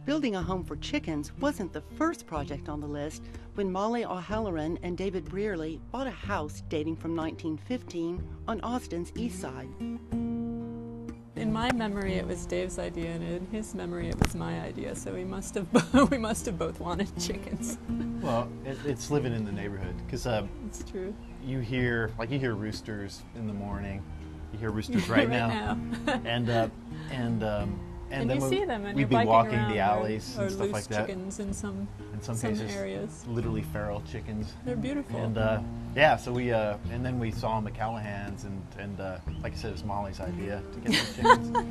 Building a home for chickens wasn't the first project on the list when Molly O'Halloran and David Brearley bought a house dating from 1915 on Austin's east side. In my memory, it was Dave's idea, and in his memory, it was my idea. So we must have both wanted chickens. Well, it's living in the neighborhood because It's true. you hear roosters in the morning. You hear roosters right now. And then you see them, and we'd you're be biking walking around, the alleys or and stuff loose like that. chickens in some cases, areas. literally feral chickens. They're beautiful. And so we and then we saw them at Callahan's, and like I said, it was Molly's idea to get those chickens.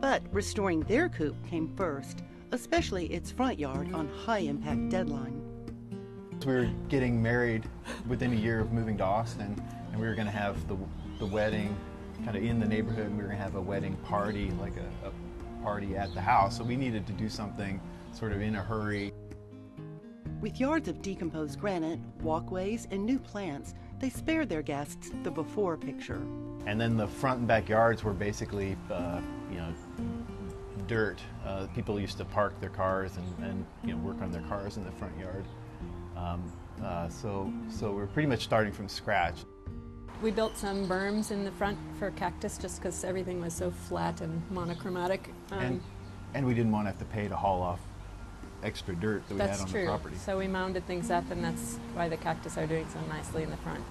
But restoring their coop came first, especially its front yard on high-impact deadline. We were getting married within a year of moving to Austin, and we were going to have the wedding kind of in the neighborhood, and we were going to have a wedding party, like a party at the house. So we needed to do something sort of in a hurry. With yards of decomposed granite, walkways, and new plants, they spared their guests the before picture. And then the front and backyards were basically, dirt. People used to park their cars and work on their cars in the front yard. So we're pretty much starting from scratch. We built some berms in the front for cactus just because everything was so flat and monochromatic. And we didn't want to have to pay to haul off extra dirt that we had on the property. So we mounded things up, and that's why the cactus are doing so nicely in the front.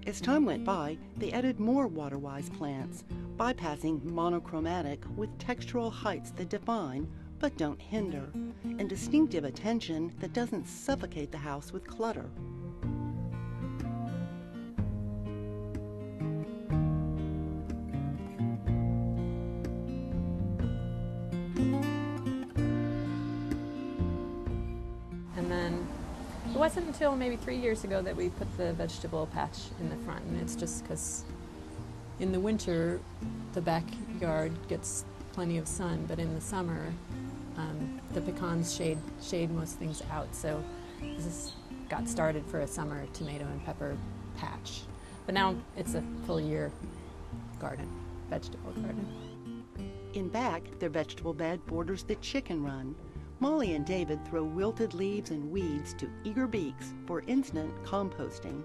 As time went by, they added more water-wise plants, bypassing monochromatic with textural heights that define but don't hinder, and distinctive attention that doesn't suffocate the house with clutter. And then it wasn't until maybe 3 years ago that we put the vegetable patch in the front, and it's just because in the winter the backyard gets plenty of sun, but in the summer the pecans shade most things out. So this got started for a summer tomato and pepper patch, but now it's a full year garden, vegetable garden. In back, their vegetable bed borders the chicken run. Molly and David throw wilted leaves and weeds to eager beaks for instant composting.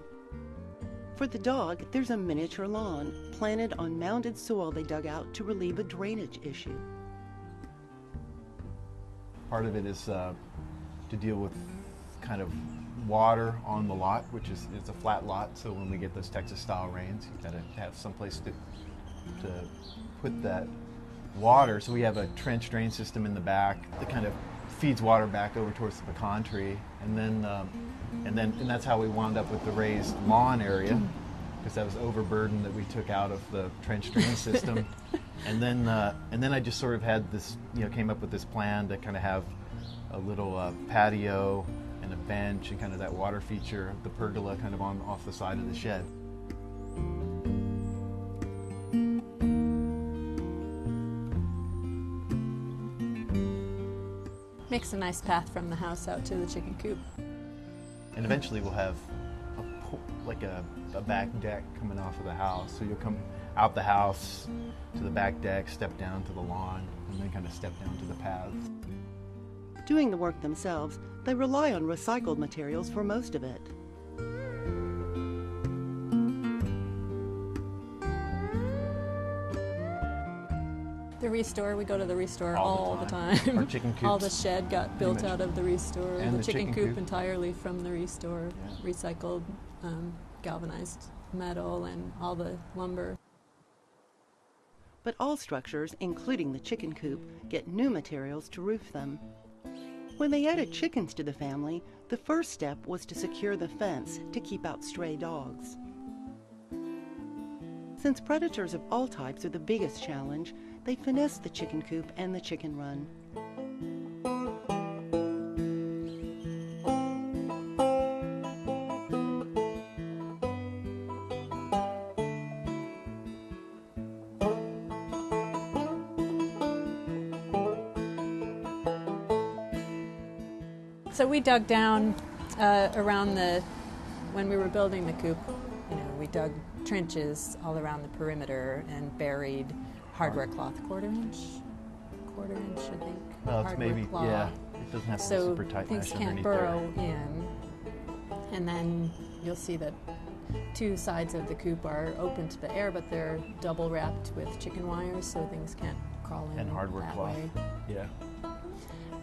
For the dog, there's a miniature lawn planted on mounded soil they dug out to relieve a drainage issue. Part of it is to deal with kind of water on the lot, which is it's a flat lot, so when we get those Texas-style rains, you've got to have some place to put that water. So we have a trench drain system in the back that kind of feeds water back over towards the pecan tree, and that's how we wound up with the raised lawn area, because that was overburden that we took out of the trench drain system. And then I just sort of had this, came up with this plan to kind of have a little patio and a bench and kind of that water feature, the pergola kind of off the side of the shed. Makes a nice path from the house out to the chicken coop. And eventually we'll have a back deck coming off of the house. So you'll come out the house to the back deck, step down to the lawn, and then kind of step down to the paths. Doing the work themselves, they rely on recycled materials for most of it. The Restore, we go to the Restore all the time. Our chicken coops. All the shed got built out of the Restore. And the chicken coop coop entirely from the Restore. Yeah. Recycled galvanized metal and all the lumber. But all structures, including the chicken coop, get new materials to roof them. When they added chickens to the family, the first step was to secure the fence to keep out stray dogs. Since predators of all types are the biggest challenge, they finessed the chicken coop and the chicken run. So we dug down around when we were building the coop, we dug trenches all around the perimeter and buried hardware cloth, quarter inch, I think. Well, it's hardware maybe, cloth. yeah. It doesn't have to be So super tight things mesh can't underneath burrow there. in. And then you'll see that 2 sides of the coop are open to the air, but they're double wrapped with chicken wires, so things can't crawl in And hardware that cloth. way. Yeah.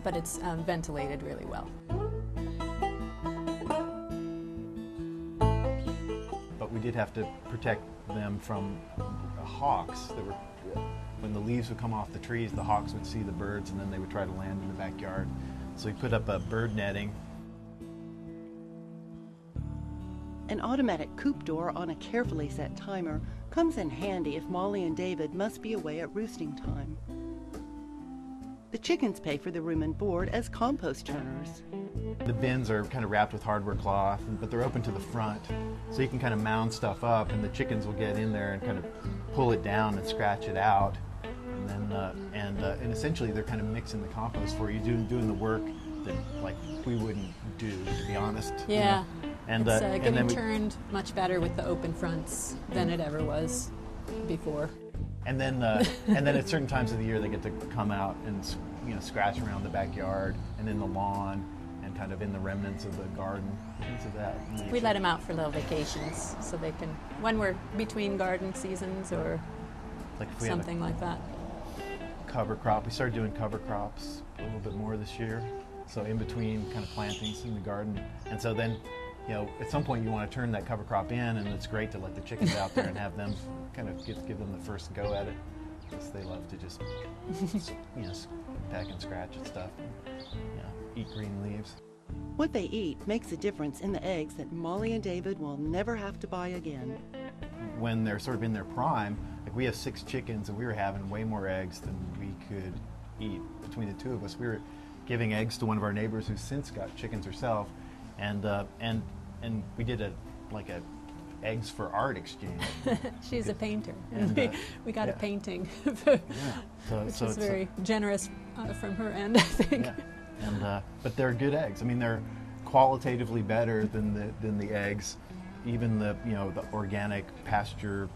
But it's ventilated really well. But we did have to protect them from hawks that were, when the leaves would come off the trees, the hawks would see the birds and then they would try to land in the backyard. So we put up a bird netting. An automatic coop door on a carefully set timer comes in handy if Molly and David must be away at roosting time. The chickens pay for the room and board as compost turners. The bins are kind of wrapped with hardware cloth, but they're open to the front. So you can kind of mound stuff up and the chickens will get in there and kind of pull it down and scratch it out. And then, and essentially they're kind of mixing the compost for you, doing the work that like we wouldn't do, to be honest. Yeah. You know? And, It's and getting then we, turned much better with the open fronts than it ever was before. and then at certain times of the year they get to come out and scratch around the backyard and in the lawn and kind of in the remnants of the garden, things of that nature. We let them out for little vacations so they can, when we're between garden seasons or Like if we something like that. had a cover crop, we started doing cover crops a little bit more this year. So in between kind of plantings in the garden, and so then at some point you want to turn that cover crop in, and it's great to let the chickens out there and have them kind of give them the first go at it, because they love to just peck and scratch at stuff, and, eat green leaves. What they eat makes a difference in the eggs that Molly and David will never have to buy again. When they're sort of in their prime, like we have 6 chickens and we were having way more eggs than we could eat between the 2 of us. We were giving eggs to one of our neighbors who's since got chickens herself, and we did a eggs for art exchange. She's a painter, And, and we got a painting, So which is it's very generous from her end, I think. yeah. And but they're good eggs. I mean, they're qualitatively better than the eggs, even the organic pasture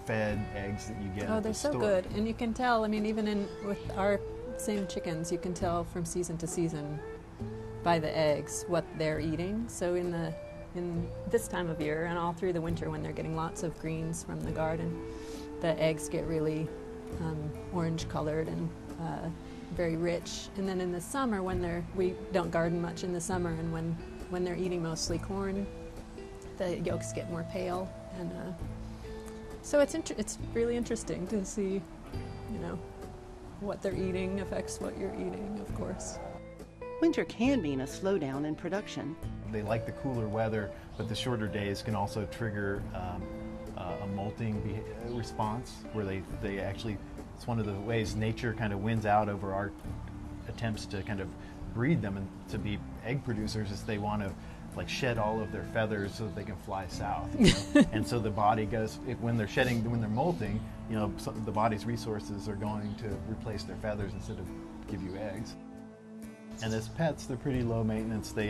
fed eggs that you get. Oh, at they're the so store. good, and you can tell. I mean, even with our same chickens, you can tell from season to season by the eggs what they're eating. So in this time of year and all through the winter, when they're getting lots of greens from the garden, the eggs get really orange colored and very rich. And then in the summer, we don't garden much in the summer, and when they're eating mostly corn, the yolks get more pale, and so it's really interesting to see, what they're eating affects what you're eating, of course. Winter can mean a slowdown in production. They like the cooler weather, but the shorter days can also trigger a molting response, where they actually, it's one of the ways nature kind of wins out over our attempts to kind of breed them and to be egg producers, is they want to shed all of their feathers so that they can fly south. And so the body goes, when they're molting, the body's resources are going to replace their feathers instead of give you eggs. And as pets, they're pretty low maintenance. They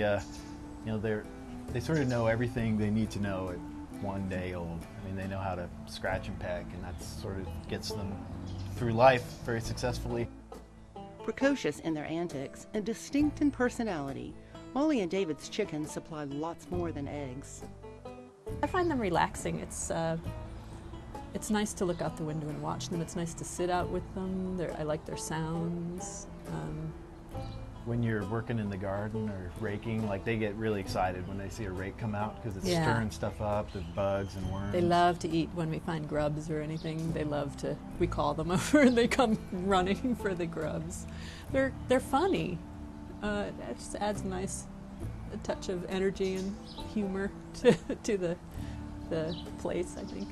sort of know everything they need to know at 1 day old. I mean, they know how to scratch and peck, and that sort of gets them through life very successfully. Precocious in their antics and distinct in personality, Molly and David's chickens supply lots more than eggs. I find them relaxing. It's nice to look out the window and watch them. It's nice to sit out with them. I like their sounds. When you're working in the garden or raking, they get really excited when they see a rake come out, because it's stirring stuff up, the bugs and worms. They love to eat when we find grubs or anything. We call them over and they come running for the grubs. They're funny. It just adds a touch of energy and humor to the place, I think.